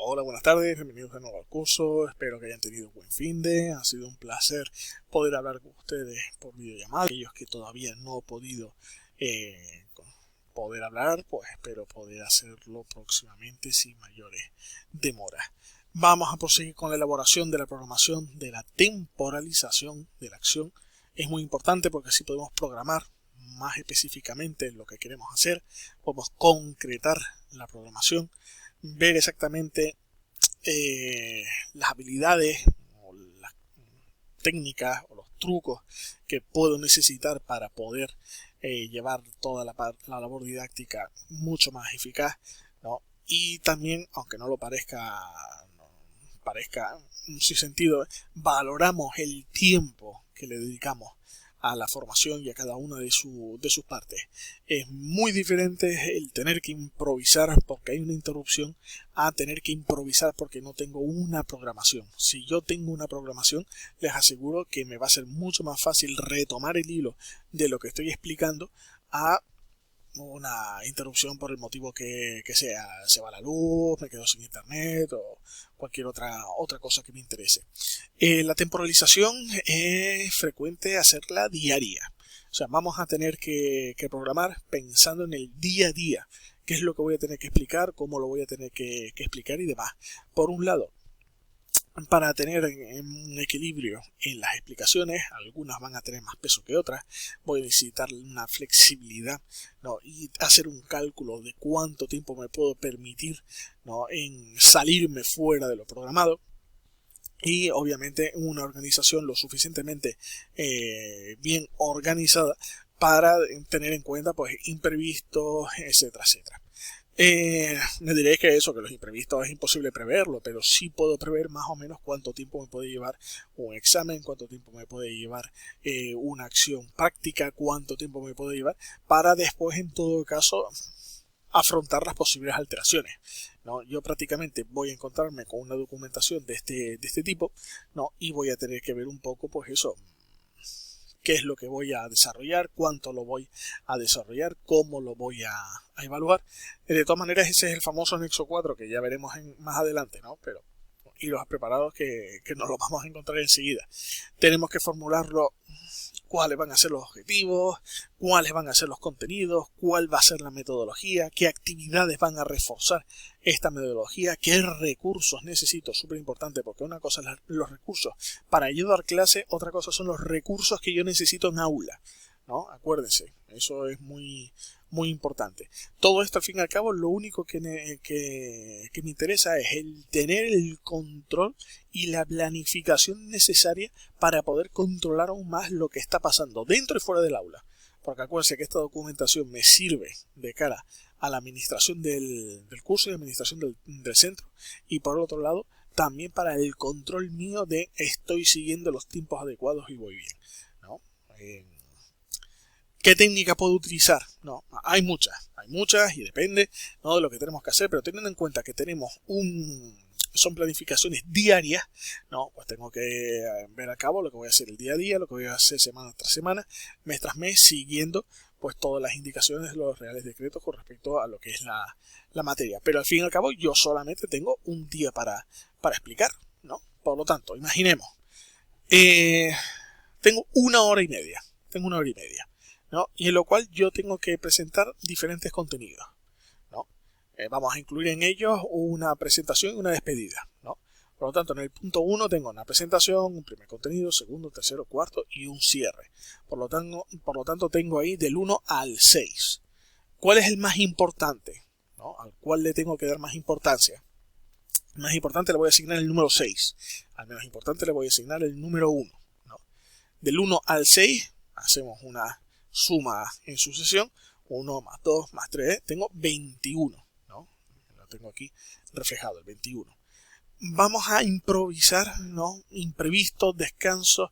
Hola, buenas tardes, bienvenidos de nuevo al curso, espero que hayan tenido un buen finde, ha sido un placer poder hablar con ustedes por videollamada. Aquellos que todavía no he podido poder hablar, pues espero poder hacerlo próximamente sin mayores demoras. Vamos a proseguir con la elaboración de la programación de la temporalización de la acción. Es muy importante porque así podemos programar más específicamente lo que queremos hacer, podemos concretar la programación, ver exactamente las habilidades o las técnicas o los trucos que puedo necesitar para poder llevar toda la labor didáctica mucho más eficaz, ¿no? Y también, aunque no lo parezca, sin sentido, valoramos el tiempo que le dedicamos a la formación y a cada una de sus partes. Es muy diferente el tener que improvisar porque hay una interrupción a tener que improvisar porque no tengo una programación. Si yo tengo una programación, les aseguro que me va a ser mucho más fácil retomar el hilo de lo que estoy explicando a una interrupción por el motivo que sea, se va la luz, me quedo sin internet o cualquier otra cosa que me interese. La temporalización es frecuente hacerla diaria. O sea, vamos a tener que programar pensando en el día a día, qué es lo que voy a tener que explicar, cómo lo voy a tener que explicar y demás. Por un lado, para tener un equilibrio en las explicaciones, algunas van a tener más peso que otras, voy a necesitar una flexibilidad, ¿no? Y hacer un cálculo de cuánto tiempo me puedo permitir, ¿no? En salirme fuera de lo programado. Y obviamente una organización lo suficientemente bien organizada para tener en cuenta pues imprevistos, etcétera, etcétera. Me diréis que los imprevistos es imposible preverlo, pero sí puedo prever más o menos cuánto tiempo me puede llevar un examen, cuánto tiempo me puede llevar una acción práctica, cuánto tiempo me puede llevar para después, en todo caso, afrontar las posibles alteraciones, ¿no? Yo prácticamente voy a encontrarme con una documentación de este tipo, ¿no? Y voy a tener que ver un poco, pues eso, qué es lo que voy a desarrollar, cuánto lo voy a desarrollar, cómo lo voy a evaluar. De todas maneras, ese es el famoso anexo 4 que ya veremos más adelante, ¿no? Pero iros preparados que nos lo vamos a encontrar enseguida. Tenemos que formularlo, cuáles van a ser los objetivos, cuáles van a ser los contenidos, cuál va a ser la metodología, qué actividades van a reforzar esta metodología, qué recursos necesito, súper importante, porque una cosa es los recursos para yo dar clase, otra cosa son los recursos que yo necesito en aula, ¿no? Acuérdense, eso es muy importante. Todo esto, al fin y al cabo, lo único que me interesa es el tener el control y la planificación necesaria para poder controlar aún más lo que está pasando dentro y fuera del aula. Porque acuérdense que esta documentación me sirve de cara a la administración del curso y administración del centro, y por otro lado también para el control mío de estoy siguiendo los tiempos adecuados y voy bien, ¿no? ¿Qué técnica puedo utilizar? No, hay muchas y depende, ¿no?, de lo que tenemos que hacer, pero teniendo en cuenta que son planificaciones diarias, ¿no? Pues tengo que ver a cabo lo que voy a hacer el día a día, lo que voy a hacer semana tras semana, mes tras mes, siguiendo pues todas las indicaciones de los reales decretos con respecto a lo que es la materia. Pero al fin y al cabo yo solamente tengo un día para explicar, ¿no? Por lo tanto, imaginemos, tengo una hora y media, ¿no? Y en lo cual yo tengo que presentar diferentes contenidos, ¿no? Vamos a incluir en ellos una presentación y una despedida, ¿no? Por lo tanto, en el punto 1 tengo una presentación, un primer contenido, segundo, tercero, cuarto y un cierre. Por lo tanto tengo ahí del 1 al 6. ¿Cuál es el más importante, ¿no? Al cual le tengo que dar más importancia? Al más importante le voy a asignar el número 6. Al menos importante le voy a asignar el número 1, ¿no? Del 1 al 6 hacemos una suma en sucesión, 1 más 2 más 3, tengo 21, ¿no? Lo tengo aquí reflejado, el 21. Vamos a improvisar, ¿no? Imprevistos, descansos,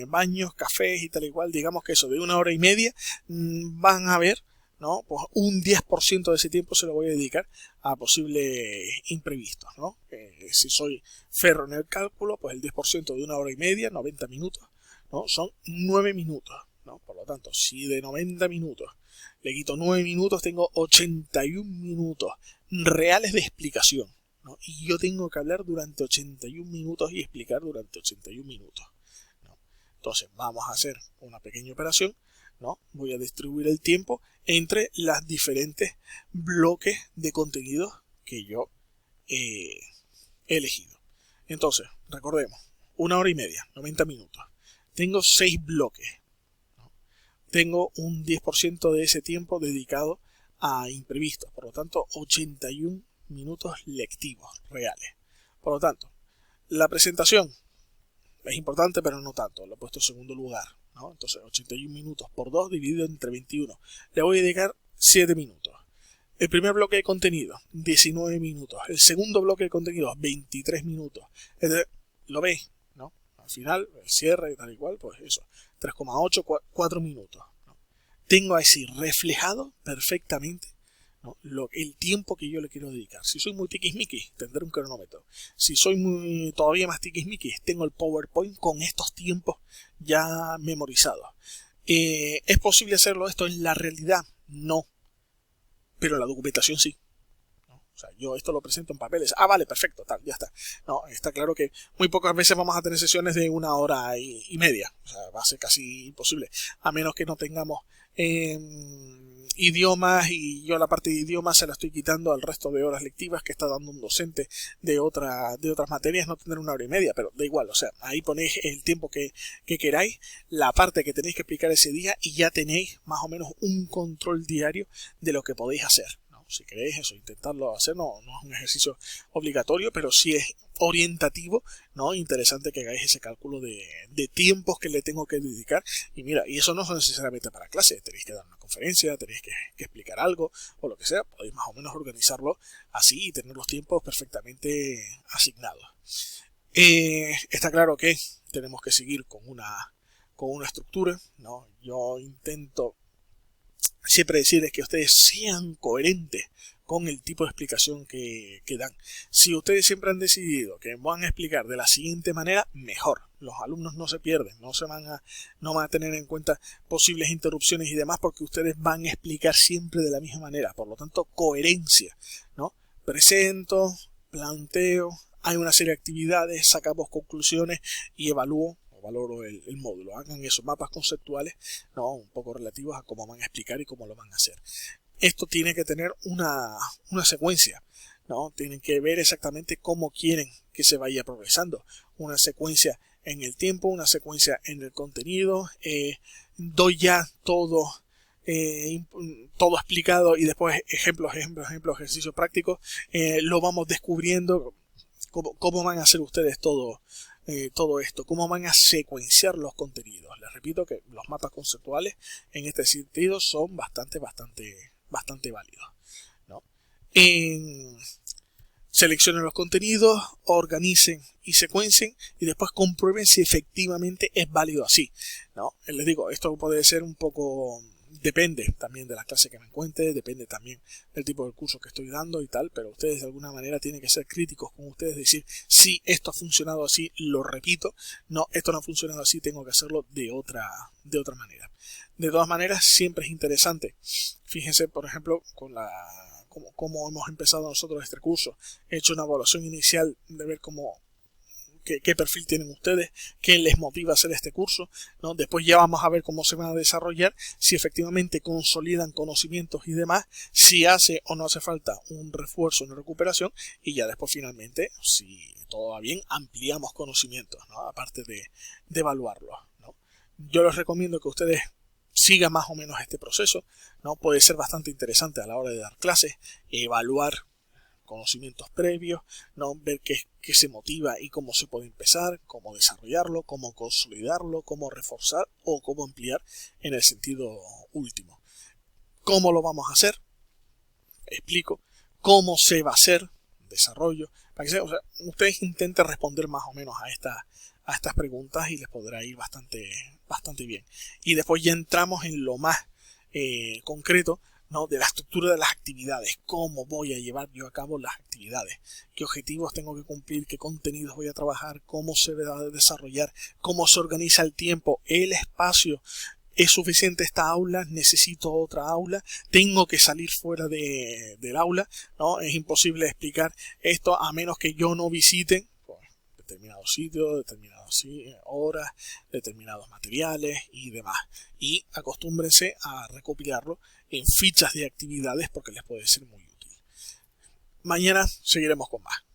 baños, cafés y tal y cual. Digamos que eso de una hora y media van a ver, ¿no? Pues un 10% de ese tiempo se lo voy a dedicar a posibles imprevistos, ¿no? Si soy ferro en el cálculo, pues el 10% de una hora y media, 90 minutos, ¿no? Son 9 minutos, ¿no? Por lo tanto, si de 90 minutos le quito 9 minutos, tengo 81 minutos reales de explicación, ¿no? Y yo tengo que hablar durante 81 minutos y explicar durante 81 minutos, ¿no? Entonces vamos a hacer una pequeña operación, ¿no? Voy a distribuir el tiempo entre las diferentes bloques de contenidos que yo he elegido. Entonces, recordemos, 1 hora y media, 90 minutos. Tengo 6 bloques, ¿no? Tengo un 10% de ese tiempo dedicado a imprevistos, por lo tanto 81 minutos lectivos reales. Por lo tanto, la presentación es importante, pero no tanto, lo he puesto en segundo lugar, ¿no? Entonces 81 minutos por 2 dividido entre 21. Le voy a dedicar 7 minutos. El primer bloque de contenido, 19 minutos. El segundo bloque de contenido, 23 minutos. ¿Lo veis? ¿No? Al final, el cierre y tal y cual, pues eso, 3,8, 4 minutos, ¿no? Tengo así reflejado perfectamente, ¿no? El tiempo que yo le quiero dedicar. Si soy muy tiquismiquis, tendré un cronómetro. Si soy todavía más tiquismiquis, tengo el PowerPoint con estos tiempos ya memorizados. ¿Es posible hacerlo esto en la realidad? No. Pero la documentación sí, ¿no? O sea, yo esto lo presento en papeles. Ah, vale, perfecto, tal, ya está. No, está claro que muy pocas veces vamos a tener sesiones de 1 hora y media. O sea, va a ser casi imposible. A menos que no tengamos idiomas, y yo la parte de idiomas se la estoy quitando al resto de horas lectivas que está dando un docente de otras materias, no tener 1 hora y media, pero da igual, o sea, ahí ponéis el tiempo que queráis, la parte que tenéis que explicar ese día, y ya tenéis más o menos un control diario de lo que podéis hacer, ¿no? Si queréis eso, intentarlo hacer, no es un ejercicio obligatorio, pero sí es orientativo, ¿no? Interesante que hagáis ese cálculo de tiempos que le tengo que dedicar. Y mira, y eso no es necesariamente para clase, tenéis que dar una conferencia, tenéis que explicar algo o lo que sea, podéis más o menos organizarlo así y tener los tiempos perfectamente asignados. Está claro que tenemos que seguir con una estructura, ¿no? Yo intento siempre decirles que ustedes sean coherentes con el tipo de explicación que dan. Si ustedes siempre han decidido que van a explicar de la siguiente manera, mejor. Los alumnos no se pierden, no van a tener en cuenta posibles interrupciones y demás, porque ustedes van a explicar siempre de la misma manera. Por lo tanto, coherencia, ¿no? Presento, planteo, hay una serie de actividades, sacamos conclusiones y evalúo o valoro el módulo. Hagan esos mapas conceptuales, ¿no? Un poco relativos a cómo van a explicar y cómo lo van a hacer. Esto tiene que tener una secuencia, ¿no? Tienen que ver exactamente cómo quieren que se vaya progresando. Una secuencia en el tiempo, una secuencia en el contenido. Doy ya todo explicado y después ejemplos, ejercicios prácticos. Lo vamos descubriendo. ¿Cómo van a hacer ustedes todo esto? ¿Cómo van a secuenciar los contenidos? Les repito que los mapas conceptuales en este sentido son bastante válidos, ¿no? Seleccionen los contenidos, organicen y secuencien y después comprueben si efectivamente es válido así, ¿no? Les digo, esto puede ser un poco... Depende también de la clase que me encuentre, depende también del tipo de curso que estoy dando y tal, pero ustedes de alguna manera tienen que ser críticos con ustedes, decir, si esto ha funcionado así, lo repito, no, esto no ha funcionado así, tengo que hacerlo de otra manera. De todas maneras, siempre es interesante. Fíjense, por ejemplo, con cómo hemos empezado nosotros este curso. He hecho una evaluación inicial de ver qué perfil tienen ustedes, qué les motiva a hacer este curso, ¿no? Después ya vamos a ver cómo se van a desarrollar, si efectivamente consolidan conocimientos y demás, si hace o no hace falta un refuerzo, una recuperación, y ya después finalmente, si todo va bien, ampliamos conocimientos, ¿no? Aparte de evaluarlos, ¿no? Yo les recomiendo que ustedes sigan más o menos este proceso, ¿no? Puede ser bastante interesante a la hora de dar clases, evaluar conocimientos previos, ¿no? Ver qué se motiva y cómo se puede empezar, cómo desarrollarlo, cómo consolidarlo, cómo reforzar o cómo ampliar en el sentido último. ¿Cómo lo vamos a hacer? Explico. ¿Cómo se va a hacer? Desarrollo. Para que ustedes intenten responder más o menos a estas preguntas y les podrá ir bastante bien. Y después ya entramos en lo más concreto, ¿no? De la estructura de las actividades, cómo voy a llevar yo a cabo las actividades, qué objetivos tengo que cumplir, qué contenidos voy a trabajar, cómo se va a desarrollar, cómo se organiza el tiempo, el espacio, ¿Es suficiente esta aula? ¿Necesito otra aula? ¿Tengo que salir fuera del aula? ¿No? Es imposible explicar esto a menos que yo no visite determinados sitios, determinadas horas, determinados materiales y demás. Y acostúmbrense a recopilarlo en fichas de actividades porque les puede ser muy útil. Mañana seguiremos con más.